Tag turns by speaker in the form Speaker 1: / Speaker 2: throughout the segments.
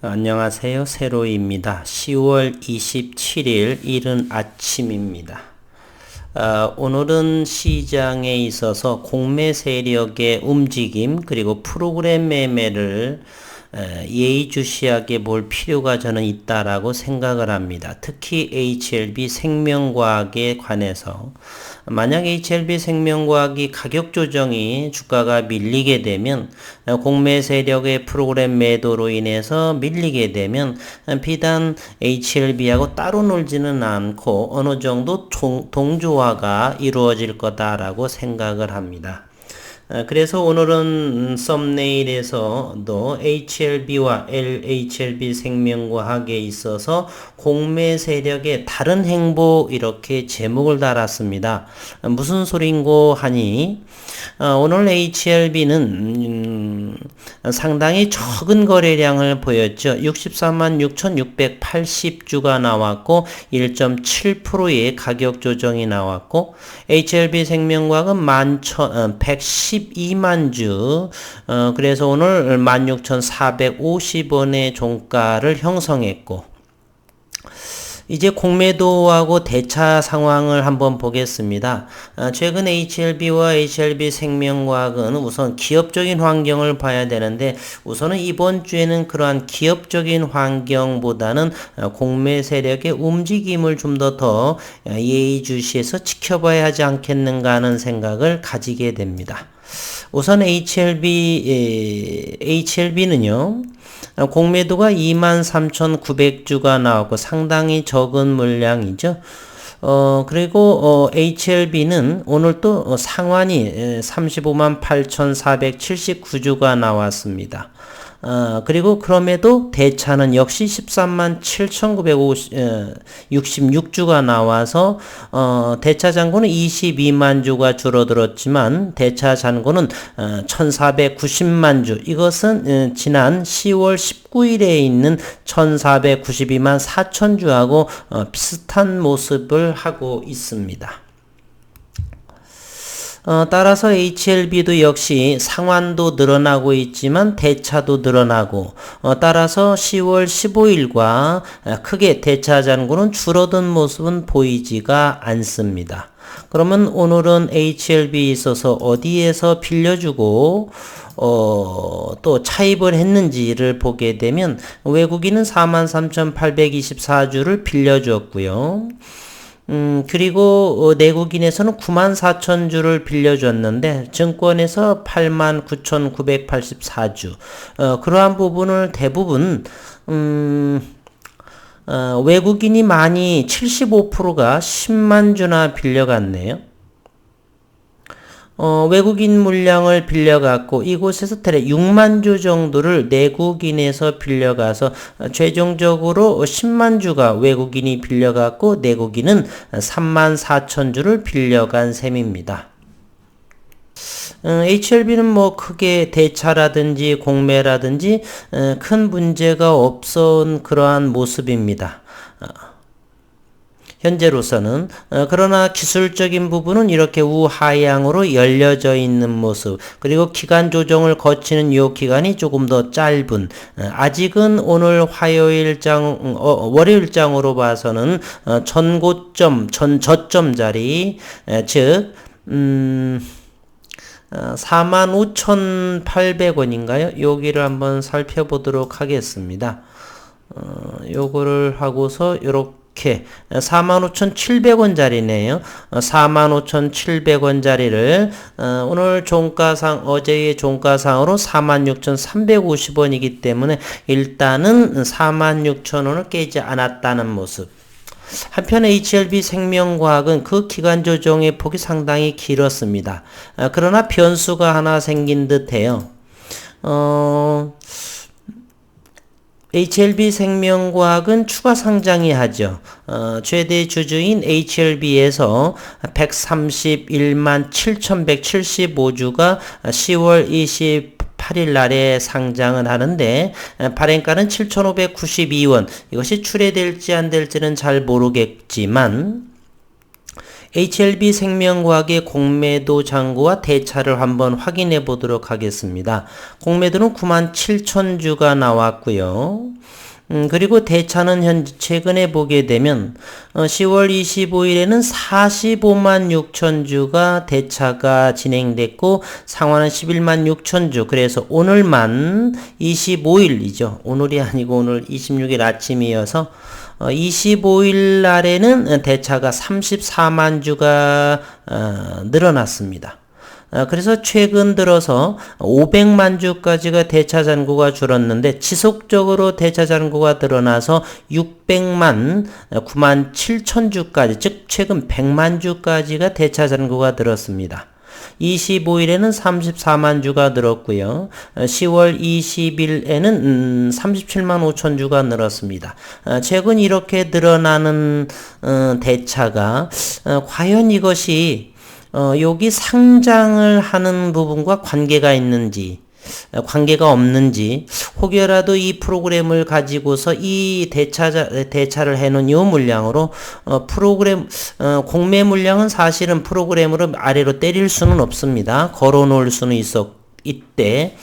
Speaker 1: 안녕하세요. 세로이입니다. 10월 27일 이른 아침입니다. 오늘은 시장에 있어서 공매 세력의 움직임 그리고 프로그램 매매를 예의주시하게 볼 필요가 저는 있다라고 생각을 합니다. 특히 HLB 생명과학에 관해서 만약 HLB 생명과학이 가격 조정이 주가가 밀리게 되면 공매 세력의 프로그램 매도로 인해서 밀리게 되면 비단 HLB하고 따로 놀지는 않고 어느 정도 동조화가 이루어질 거다라고 생각을 합니다. 그래서 오늘은 썸네일에서도 HLB와 LHLB 생명과학에 있어서 공매 세력의 다른 행보 이렇게 제목을 달았습니다. 무슨 소린고 하니 오늘 HLB는 상당히 적은 거래량을 보였죠. 64만 6,680주가 나왔고 1.7%의 가격 조정이 나왔고 HLB 생명과학은 112만 주 그래서 오늘 16,450원의 종가를 형성했고 이제 공매도하고 대차 상황을 한번 보겠습니다. 최근 HLB와 HLB 생명과학은 우선 기업적인 환경을 봐야 되는데 우선은 이번 주에는 그러한 기업적인 환경보다는 공매 세력의 움직임을 좀 더 예의주시해서 지켜봐야 하지 않겠는가 하는 생각을 가지게 됩니다. 우선 HLB는요. 공매도가 23,900주가 나왔고 상당히 적은 물량이죠. 그리고 HLB는 오늘 또 상환이 35만 8,479주가 나왔습니다. 그리고 그럼에도 대차는 역시 13만 7,966주가 나와서 대차 잔고는 22만 주가 줄어들었지만 대차 잔고는 1,490만 주 이것은 지난 10월 19일에 있는 1,492만 4천 주하고 비슷한 모습을 하고 있습니다. 따라서 HLB도 역시 상환도 늘어나고 있지만 대차도 늘어나고 따라서 10월 15일과 크게 대차 잔고는 줄어든 모습은 보이지가 않습니다. 그러면 오늘은 HLB에 있어서 어디에서 빌려주고 또 차입을 했는지를 보게 되면 외국인은 43,824주를 빌려주었고요. 그리고 내국인에서는 94,000주를 빌려줬는데 증권에서 89,984주 그러한 부분을 대부분 외국인이 많이 75%가 10만 주나 빌려갔네요. 외국인 물량을 빌려갔고 이곳에서 대략 6만 주 정도를 내국인에서 빌려가서 최종적으로 10만 주가 외국인이 빌려갔고 내국인은 3만 4천 주를 빌려간 셈입니다. HLB는 뭐 크게 대차라든지 공매라든지 큰 문제가 없은 그러한 모습입니다. 현재로서는 그러나 기술적인 부분은 이렇게 우하향으로 열려져 있는 모습 그리고 기간 조정을 거치는 이 기간이 조금 더 짧은 아직은 오늘 월요일장으로 봐서는 저점 자리 즉 45,800원인가요? 여기를 한번 살펴보도록 하겠습니다. 요거를 하고서 요렇게 45,700원짜리네요. 45,700원짜리를 오늘 종가상 어제의 종가상으로 46,350원이기 때문에 일단은 46,000원을 깨지 않았다는 모습. 한편 HLB 생명과학은 그 기간 조정의 폭이 상당히 길었습니다. 그러나 변수가 하나 생긴 듯해요. HLB 생명과학은 추가 상장이 하죠. 최대 주주인 HLB에서 131만 7,175주가 10월 28일 날에 상장을 하는데 발행가는 7,592원 이것이 출회될지 안 될지는 잘 모르겠지만 HLB 생명과학의 공매도 잔고와 대차를 한번 확인해 보도록 하겠습니다. 공매도는 97,000주가 나왔고요. 그리고 대차는 최근에 보게 되면 10월 25일에는 45만 6천주가 대차가 진행됐고 상환은 11만 6천주. 그래서 오늘만 25일이죠. 오늘이 아니고 오늘 26일 아침이어서 25일 날에는 대차가 34만 주가 늘어났습니다. 그래서 최근 들어서 500만 주까지가 대차 잔고가 줄었는데 지속적으로 대차 잔고가 늘어나서 600만 9만 7천 주까지, 즉 최근 100만 주까지가 대차 잔고가 늘었습니다. 25일에는 34만 주가 늘었고요. 10월 20일에는 37만 5천 주가 늘었습니다. 최근 이렇게 늘어나는 대차가 과연 이것이 여기 상장을 하는 부분과 관계가 있는지, 관계가 없는지, 혹여라도 이 프로그램을 가지고서 이 대차를 해놓은 이 물량으로, 공매 물량은 사실은 프로그램으로 아래로 때릴 수는 없습니다. 걸어 놓을 수는 있대.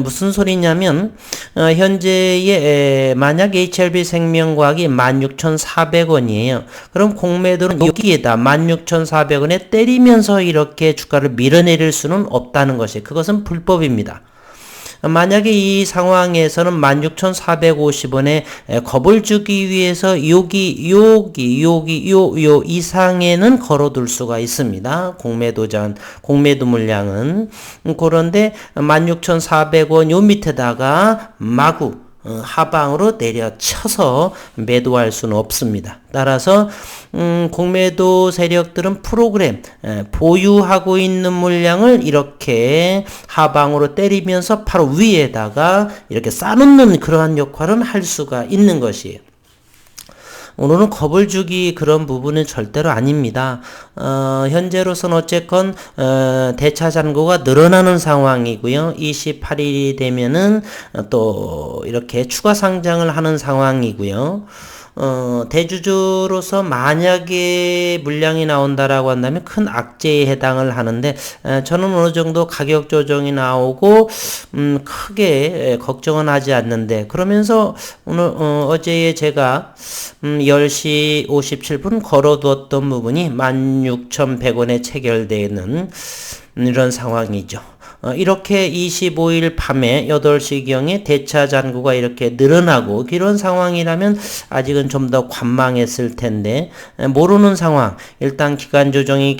Speaker 1: 무슨 소리냐면 현재의 만약 HLB 생명과학이 16,400원이에요. 그럼 공매도는 여기에다 16,400원에 때리면서 이렇게 주가를 밀어내릴 수는 없다는 것이, 그것은 불법입니다. 만약에 이 상황에서는 16,450원에 겁을 주기 위해서 요 이상에는 걸어둘 수가 있습니다. 공매도 물량은. 그런데 16,400원 요 밑에다가 마구 하방으로 내려쳐서 매도할 수는 없습니다. 따라서 공매도 세력들은 프로그램 보유하고 있는 물량을 이렇게 하방으로 때리면서 바로 위에다가 이렇게 쌓아놓는 그러한 역할은 할 수가 있는 것이에요. 오늘은 겁을 주기 그런 부분은 절대로 아닙니다. 현재로서는 어쨌건 대차 잔고가 늘어나는 상황이고요. 28일이 되면은 또 이렇게 추가 상장을 하는 상황이고요. 대주주로서 만약에 물량이 나온다라고 한다면 큰 악재에 해당을 하는데, 저는 어느 정도 가격 조정이 나오고 크게 걱정은 하지 않는데, 그러면서 오늘 어제에 제가 10시 57분 걸어두었던 부분이 16,100원에 체결되는 이런 상황이죠. 이렇게 25일 밤에 8시경에 대차 잔고가 이렇게 늘어나고 이런 상황이라면 아직은 좀 더 관망했을 텐데, 모르는 상황. 일단 기간 조정이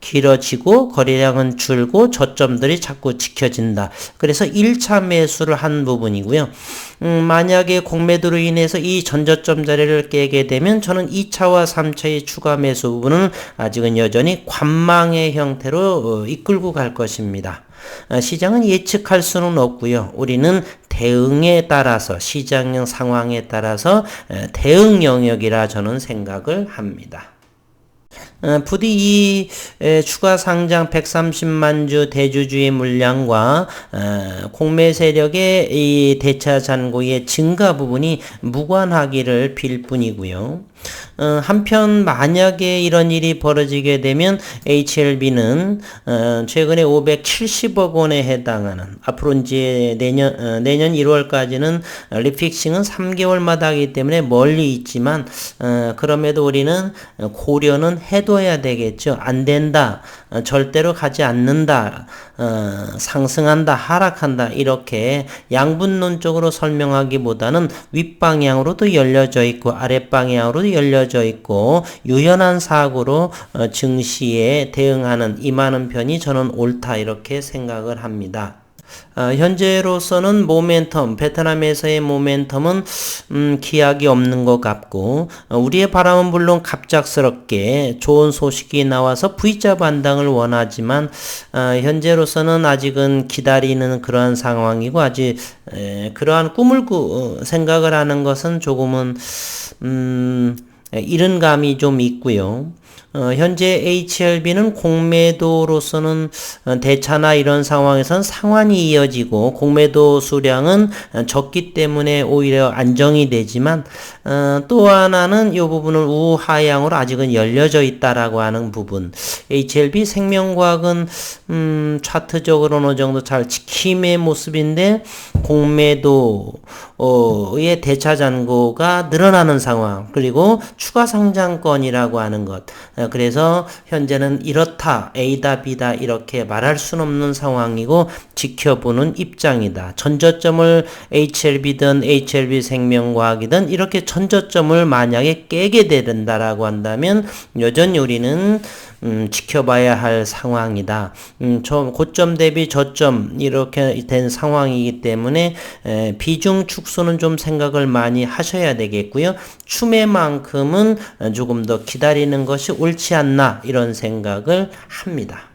Speaker 1: 길어지고 거래량은 줄고 저점들이 자꾸 지켜진다. 그래서 1차 매수를 한 부분이고요. 만약에 공매도로 인해서 이 전저점 자리를 깨게 되면 저는 2차와 3차의 추가 매수 부분은 아직은 여전히 관망의 형태로 이끌고 갈 것입니다. 시장은 예측할 수는 없고요. 우리는 대응에 따라서, 시장 상황에 따라서 대응 영역이라 저는 생각을 합니다. 부디 이 추가 상장 130만 주 대주주의 물량과 공매 세력의 이 대차 잔고의 증가 부분이 무관하기를 빌 뿐이고요. 한편 만약에 이런 일이 벌어지게 되면 HLB는 최근에 570억 원에 해당하는, 앞으로 이제 내년 1월까지는 리픽싱은 3개월마다 하기 때문에 멀리 있지만 그럼에도 우리는 고려는 해둬야 되겠죠. 안 된다, 절대로 가지 않는다, 상승한다, 하락한다, 이렇게 양분론적으로 설명하기보다는 윗방향으로도 열려져 있고 아랫방향으로도 열려져 있고 유연한 사고로 증시에 대응하는, 임하는 편이 저는 옳다, 이렇게 생각을 합니다. 현재로서는 베트남에서의 모멘텀은 기약이 없는 것 같고, 우리의 바람은 물론 갑작스럽게 좋은 소식이 나와서 V자 반등을 원하지만 현재로서는 아직은 기다리는 그러한 상황이고, 아직 그러한 꿈을 생각을 하는 것은 조금은 이른 감이 좀 있고요. 현재 HLB는 공매도로서는 대차나 이런 상황에선 상환이 이어지고 공매도 수량은 적기 때문에 오히려 안정이 되지만 또 하나는 이 부분을 우하향으로 아직은 열려져 있다라고 하는 부분. HLB 생명과학은 차트적으로 어느 정도 잘 지킴의 모습인데 공매도의 대차 잔고가 늘어나는 상황, 그리고 추가 상장권이라고 하는 것. 그래서 현재는 이렇다, A다, B다 이렇게 말할 수는 없는 상황이고 지켜보는 입장이다. 전저점을 HLB든 HLB 생명과학이든 이렇게 전저점을 만약에 깨게 된다라고 한다면 여전히 우리는 지켜봐야 할 상황이다. 고점 대비 저점 이렇게 된 상황이기 때문에 비중 축소는 좀 생각을 많이 하셔야 되겠고요. 추매만큼은 조금 더 기다리는 것이 옳지 않나 이런 생각을 합니다.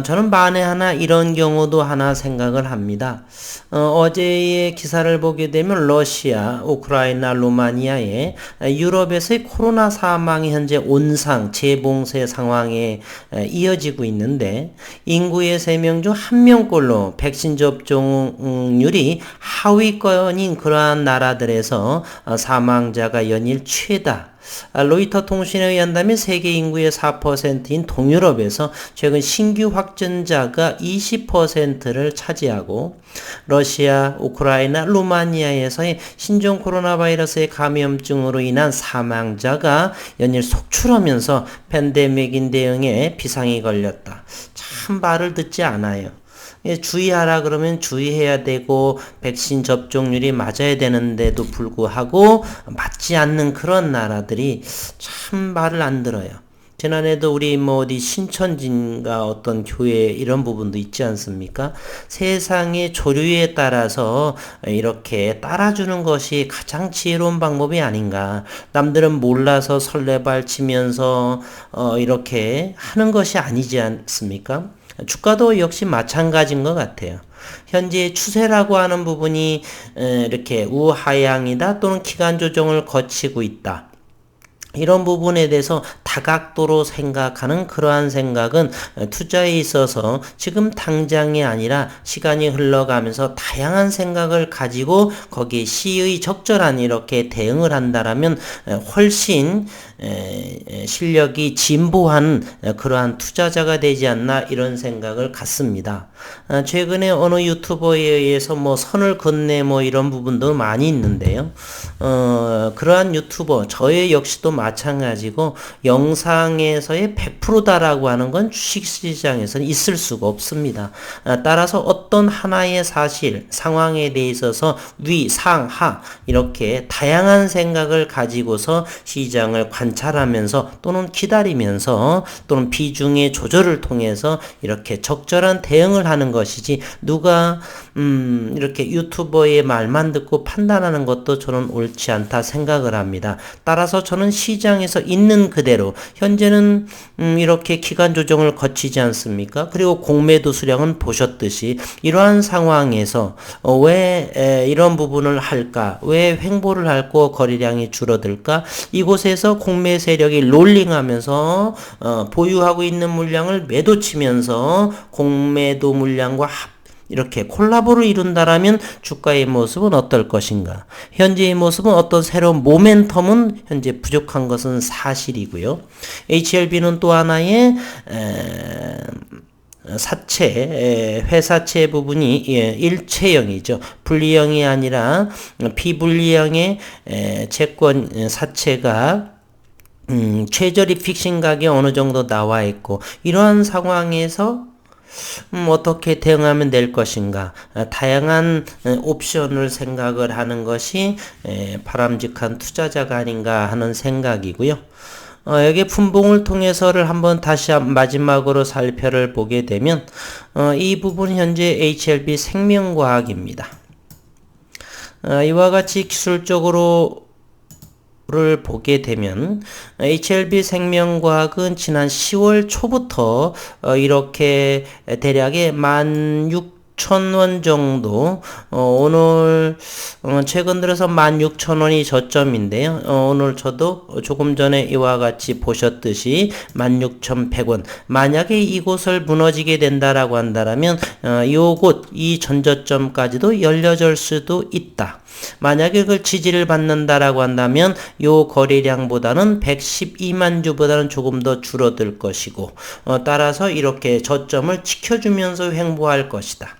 Speaker 1: 저는 만에 하나 이런 경우도 하나 생각을 합니다. 어제의 기사를 보게 되면 러시아, 우크라이나, 루마니아에 유럽에서의 코로나 사망이 현재 온상, 재봉쇄 상황에 이어지고 있는데 인구의 3명 중 1명꼴로 백신 접종률이 하위권인 그러한 나라들에서 사망자가 연일 최다. 로이터 통신에 의한다면 세계 인구의 4%인 동유럽에서 최근 신규 확진자가 20%를 차지하고 러시아, 우크라이나, 루마니아에서의 신종 코로나 바이러스의 감염증으로 인한 사망자가 연일 속출하면서 팬데믹인 대응에 비상이 걸렸다. 참 말을 듣지 않아요. 주의하라 그러면 주의해야 되고 백신 접종률이 맞아야 되는데도 불구하고 맞지 않는 그런 나라들이 참 말을 안 들어요. 지난해도 우리 어디 신천지인가 어떤 교회 이런 부분도 있지 않습니까? 세상의 조류에 따라서 이렇게 따라주는 것이 가장 지혜로운 방법이 아닌가. 남들은 몰라서 설레발 치면서 이렇게 하는 것이 아니지 않습니까? 주가도 역시 마찬가지인 것 같아요. 현재 추세라고 하는 부분이 이렇게 우하향이다 또는 기간 조정을 거치고 있다. 이런 부분에 대해서 다각도로 생각하는 그러한 생각은 투자에 있어서 지금 당장이 아니라 시간이 흘러가면서 다양한 생각을 가지고 거기에 시의 적절한 이렇게 대응을 한다라면 훨씬 실력이 진보한 그러한 투자자가 되지 않나 이런 생각을 갖습니다. 최근에 어느 유튜버에 의해서 선을 긋네 이런 부분도 많이 있는데요. 그러한 유튜버 저의 역시도 마찬가지고 영상에서의 100%다라고 하는 건 주식시장에서는 있을 수가 없습니다. 따라서 어떤 하나의 사실, 상황에 대해서 위, 상, 하 이렇게 다양한 생각을 가지고서 시장을 관찰하면서 또는 기다리면서 또는 비중의 조절을 통해서 이렇게 적절한 대응을 하는 것이지 누가 이렇게 유튜버의 말만 듣고 판단하는 것도 저는 옳지 않다 생각을 합니다. 따라서 저는 시장에서 있는 그대로 현재는 이렇게 기간 조정을 거치지 않습니까? 그리고 공매도 수량은 보셨듯이 이러한 상황에서 왜 이런 부분을 할까? 왜 횡보를 할고 거래량이 줄어들까? 이곳에서 공매 세력이 롤링하면서 보유하고 있는 물량을 매도치면서 공매도 물량과 이렇게 콜라보를 이룬다라면 주가의 모습은 어떨 것인가? 현재의 모습은 어떤 새로운 모멘텀은 현재 부족한 것은 사실이고요. HLB는 또 하나의 사채, 회사채 부분이 일체형이죠. 분리형이 아니라 비분리형의 채권 사채가 최저리 픽싱 가격이 어느 정도 나와 있고 이러한 상황에서 어떻게 대응하면 될 것인가 다양한 옵션을 생각을 하는 것이 바람직한 투자자가 아닌가 하는 생각이고요. 여기 분봉을 통해서를 한번 다시 마지막으로 살펴를 보게 되면 이 부분 현재 HLB 생명과학입니다. 이와 같이 기술적으로 를 보게 되면 HLB 생명과학은 지난 10월 초부터 이렇게 대략의 16,000 16,000원 정도, 오늘, 최근 들어서 16,000원이 저점인데요. 오늘 저도 조금 전에 이와 같이 보셨듯이 16,100원. 만약에 이곳을 무너지게 된다라고 한다면, 요곳, 이 전저점까지도 열려질 수도 있다. 만약에 그걸 지지를 받는다라고 한다면 요 거래량보다는 112만 주보다는 조금 더 줄어들 것이고, 따라서 이렇게 저점을 지켜주면서 횡보할 것이다.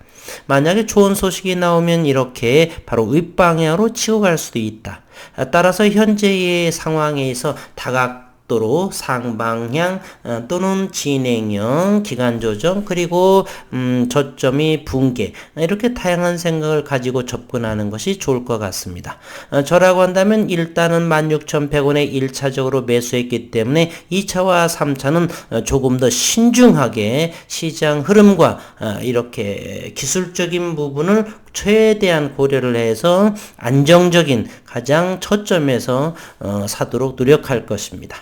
Speaker 1: 만약에 좋은 소식이 나오면 이렇게 바로 윗방향으로 치고 갈 수도 있다. 따라서 현재의 상황에서 다각도로 상방향 또는 진행형 기간 조정 그리고 저점이 붕괴 이렇게 다양한 생각을 가지고 접근하는 것이 좋을 것 같습니다. 저라고 한다면 일단은 16,100원에 1차적으로 매수했기 때문에 2차와 3차는 조금 더 신중하게 시장 흐름과 이렇게 기술적인 부분을 최대한 고려를 해서 안정적인 가장 초점에서 사도록 노력할 것입니다.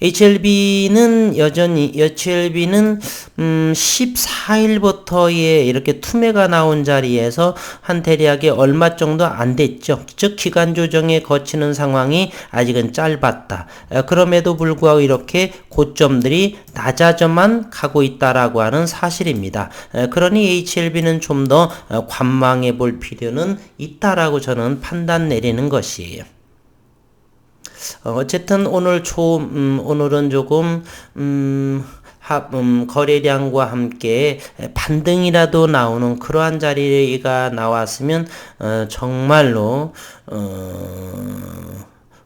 Speaker 1: HLB는 여전히 14일부터의 이렇게 투매가 나온 자리에서 한 대략에 얼마 정도 안 됐죠. 즉 기간 조정에 거치는 상황이 아직은 짧았다. 그럼에도 불구하고 이렇게 고점들이 낮아져만 가고 있다라고 하는 사실입니다. 그러니 HLB는 좀 더 관망해 볼 필요는 있다라고 저는 판단 내리는 것이에요. 어쨌든 오늘은 조금 거래량과 함께 반등이라도 나오는 그러한 자리가 나왔으면 정말로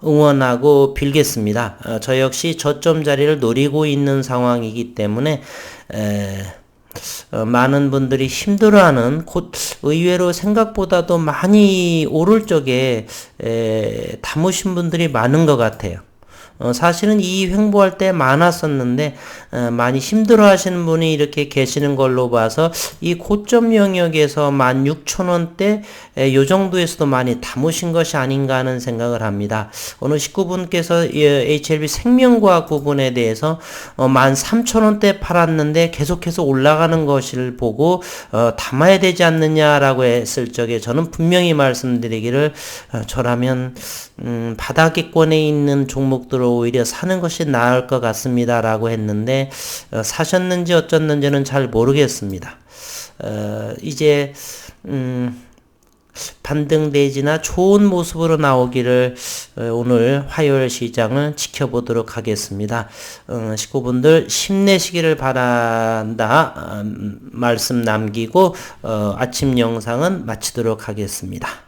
Speaker 1: 응원하고 빌겠습니다. 저 역시 저점 자리를 노리고 있는 상황이기 때문에 많은 분들이 힘들어하는 곧 의외로 생각보다도 많이 오를 적에 담으신 분들이 많은 것 같아요. 사실은 이 횡보할 때 많았었는데 많이 힘들어 하시는 분이 이렇게 계시는 걸로 봐서 이 고점 영역에서 16,000원대 요 정도에서도 많이 담으신 것이 아닌가 하는 생각을 합니다. 오늘 19분께서 HLB 생명과학 부분에 대해서 13,000원대 팔았는데 계속해서 올라가는 것을 보고 담아야 되지 않느냐라고 했을 적에 저는 분명히 말씀드리기를 저라면 바닥권에 있는 종목들을 오히려 사는 것이 나을 것 같습니다 라고 했는데 사셨는지 어쩌는지는 잘 모르겠습니다. 이제 반등 대지나 좋은 모습으로 나오기를 오늘 화요일 시장을 지켜보도록 하겠습니다. 식구분들 힘내시기를 바란다 말씀 남기고 아침 영상은 마치도록 하겠습니다.